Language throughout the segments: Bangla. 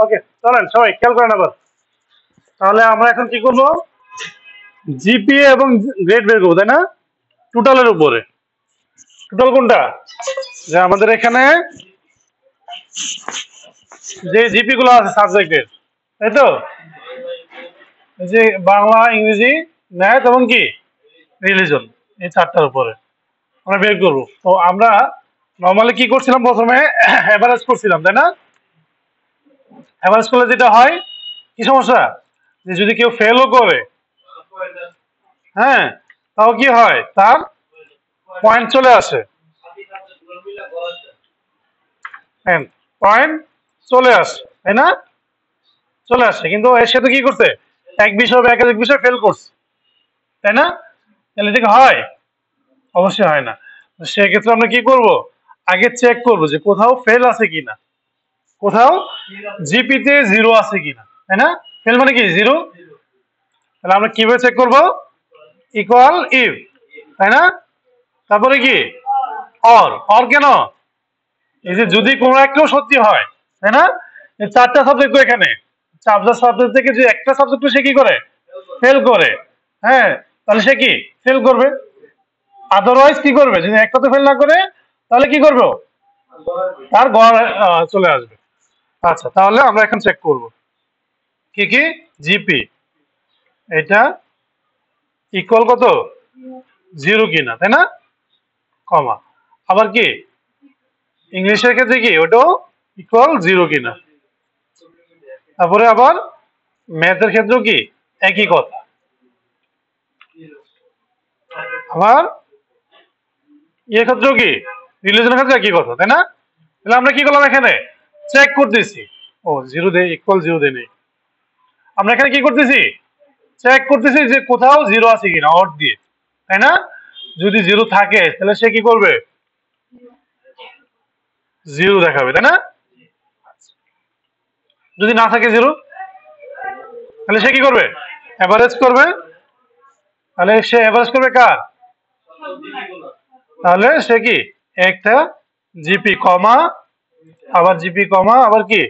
ওকে, চলেন সবাই খেয়াল করেন আবার। তাহলে আমরা এখন কি করব? জিপিএ এবং গ্রেড বের করবো, তাই না? টোটালের উপরে। টোটাল কোনটা? যে আমাদের এখানে যে জিপি গুলো আছে সাবজেক্টের, তাই তো? এই যে বাংলা, ইংরেজি, ম্যাথ এবং কি রিলিজন, এই চারটার উপরে আমরা বের করবো। তো আমরা নর্মালি কি করছিলাম, প্রথমে এভারেজ করছিলাম, তাই না? এভারেজ করলে যেটা হয়, কি সমস্যা, যে যদি কেউ ফেলও করে, হ্যাঁ, তাও কি হয়, তার পয়েন্ট চলে আসে, পয়েন্ট চলে আসে, তাই না? চলে আসে, কিন্তু এর সাথে কি করছে, এক বিষয় বা একাধিক বিষয় ফেল করছে, তাই না? তাহলে এটা কি হয়? অবশ্যই হয় না। সেক্ষেত্রে আমরা কি করব, আগে চেক করব যে কোথাও ফেল আছে কিনা, কোথাও জিপিতে জিরো আছে কিনা, তাই না? ফেল মানে কি, জিরো। তাহলে আমরা কিভাবে চেক করব? ইকুয়াল ইফ, তাই না? তারপরে কি, অর কেন, এই যে যদি কোনো একটাও সত্যি হয়, তাই না? এই চারটা সাবজেক্ট তো এখানে, চারটা সাবজেক্ট থেকে যে একটা সাবজেক্ট সে কি করে, ফেল করে, হ্যাঁ, তাহলে সে কি ফেল করবে। আদারওয়াইজ কি করবে, যদি একটাতে ফেল না করে তাহলে কি করবে, তার গড় চলে আসবে। আচ্ছা, তাহলে আমরা এখন চেক করব কি কি, জিপি এটা ইকুয়াল কত, জিরো কিনা, তাই না? কমা, আবার কি ইংলিশের ক্ষেত্রে কি ওটাও ইকুয়াল জিরো কিনা, তারপরে আবার ম্যাথের ক্ষেত্রেও কি একই কথা, আবার ইয়ের ক্ষেত্রেও কি, রিলেশনের ক্ষেত্রে একই কথা, তাই না? তাহলে আমরা কি করলাম, এখানে চেক করতেছি, ও জিরো দে, ইকুয়াল জিরো দে নেই, আমরা এখানে কি করতেছি, চেক করতেছি যে কোথাও জিরো আছে কিনা অর দিয়ে, তাই না? যদি জিরো থাকে তাহলে সে কি করবে, জিরো দেখাবে, তাই না? যদি না থাকে জিরো, তাহলে সে কি করবে, এভারেজ করবে। তাহলে সে এভারেজ করবে কার, তাহলে সে কি একটা জিপি কমা, আবার জিপি কমা, আবার কি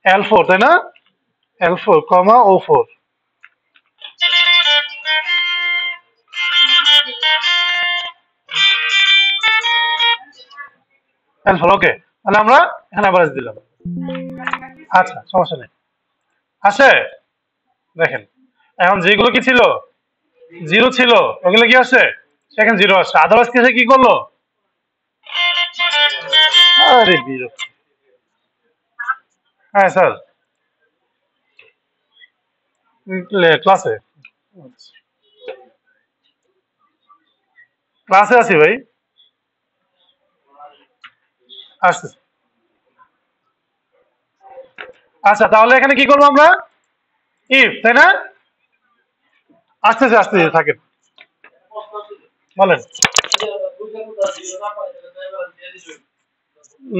L4, তাই না? L4 কমা O4, L4, ওকে। তাহলে আমরা এখানে এভারেজ দিলাম। আচ্ছা, সমস্যা নেই, আছে। দেখেন, এখন যেগুলো কি ছিল, জিরো ছিল, ওগুলো কি আসে, সেখানে জিরো আসে। আদারওয়াইজ কি, কি করলো, আরে বিরক্ত। হ্যাঁ স্যার, ক্লাসে, ক্লাসে আছি ভাই, আসতেছি। আচ্ছা, তাহলে এখানে কি করবো আমরা, ইফ, তাই না? আসতেছে আসতেছে, থাকেন, বলেন।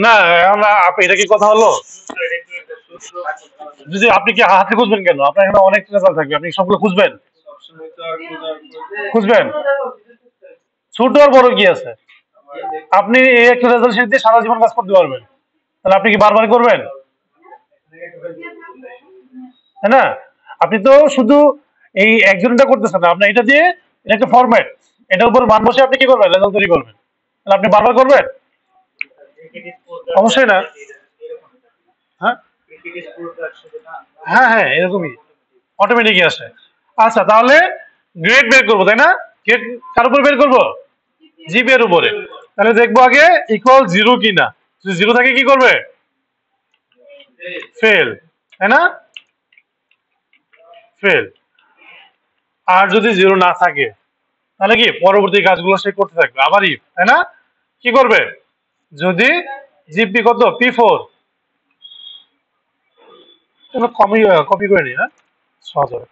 না, আমরা এটা কি কথা হলো, যদি আপনি কি হাতে খুঁজবেন কেন, আপনার এখানে অনেক রেজাল্ট থাকবে, আপনি সবগুলো খুঁজবেন, খুঁজবেন, ছোট আর বড় কি আছে, আপনি এই একটা রেজাল্ট শিট দিয়ে সারা জীবন কাজ করতে পারবেন, তাহলে আপনি কি বারবার করবেন, তাই না? আপনি তো শুধু এই একজনটা করতেছেন না, আপনি এটা দিয়ে, এটা একটা ফরম্যাট, এটার উপর মান বসে আপনি কি করবেন, রেজাল্ট তৈরি করবেন, তাহলে আপনি বারবার করবেন, অবশ্যই না। হ্যাঁ, হ্যাঁ, হ্যাঁ, এরকমই অটোমেটিকই আসে। আচ্ছা, তাহলে গ্রেড বের করবো, তাই না? গ্রেড কার উপর বের করবো, জিপি এর উপরে। তাহলে দেখবো আগে ইকুয়াল জিরো কিনা, যদি জিরো থাকে কি করবে, ফেল, তাই না? ফেল। আর যদি জিরো না থাকে তাহলে কি পরবর্তী কাজগুলো সে করতে থাকবে, আবার ইফ, তাই না? কি করবে, যদি জিপি কত, P4, কপি কপি করে নি, হ্যাঁ, সহজ হবে।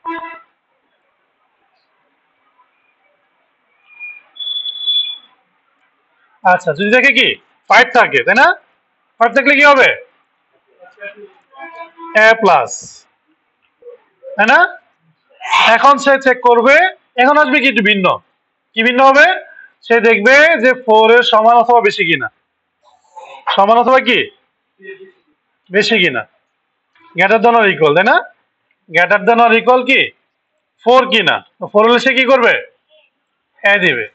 আচ্ছা, যদি দেখে কি 5 থাকে, তাই না? 5 থাকলে কি হবে, A প্লাস, তাই না? এখন সে চেক করবে, এখন আসবে কি একটু ভিন্ন, কি ভিন্ন হবে, সে দেখবে যে 4 এর সমান অথবা বেশি কিনা, সমান অথবা কি বেশি কিনা, গ্রেটার দেন অর ইকুয়াল, তাই না? গ্রেটার দেন অর ইকুয়াল কি 4 কি না? 4 হলে সে কি করবে? এ দিবে,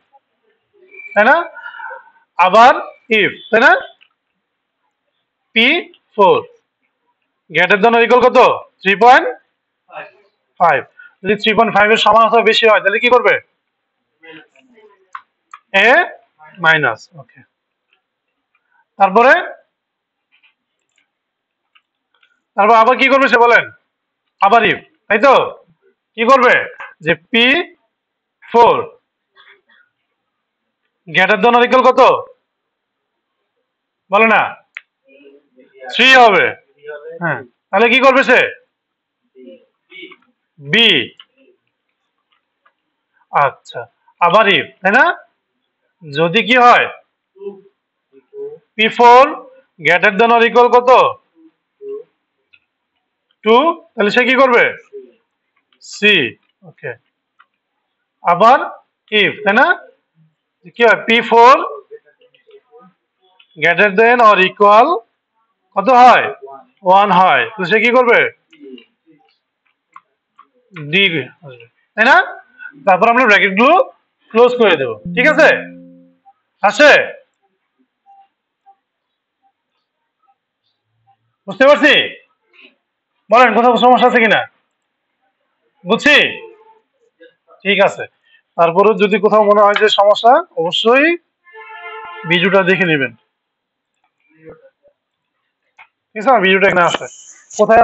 তাই না? আবার ইফ, তাই না? P4 greater than or equal কত? 3.5। যদি 3.5 এর সমান অথবা বেশি হয় তাহলে কি করবে? এ মাইনাস। ওকে, তারপরে আবার কি করবে সে বলেন? আবার ইফ, তাই তো? কি করবে? যে P4 greater than or equal কত? বলে না, 3 হবে। হ্যাঁ, তাহলে কি করবে সে? বি। আচ্ছা, আবার ইফ, তাই না? যদি কি হয়? P4 greater than or equal কত? 2, তাহলে সে কি করবে? সি। ওকে, আবার ইফ, তাই না? কি হয়? P4 greater than or equal কত হয়? 1 হয়, তো সে কি করবে? ডি, তাই না? তারপর আমরা ব্র্যাকেট গুলো ক্লোজ করে দেব, ঠিক আছে? আসে? বুঝতে পারছি? বলেন কোথাও সমস্যা আছে কিনা? বুঝছি? ঠিক আছে। তারপরে যদি কোথাও মনে হয় যে সমস্যা, অবশ্যই ভিডিওটা দেখে নেবেন। ঠিক আছে, ভিডিওটা এখানে আসে কোথায়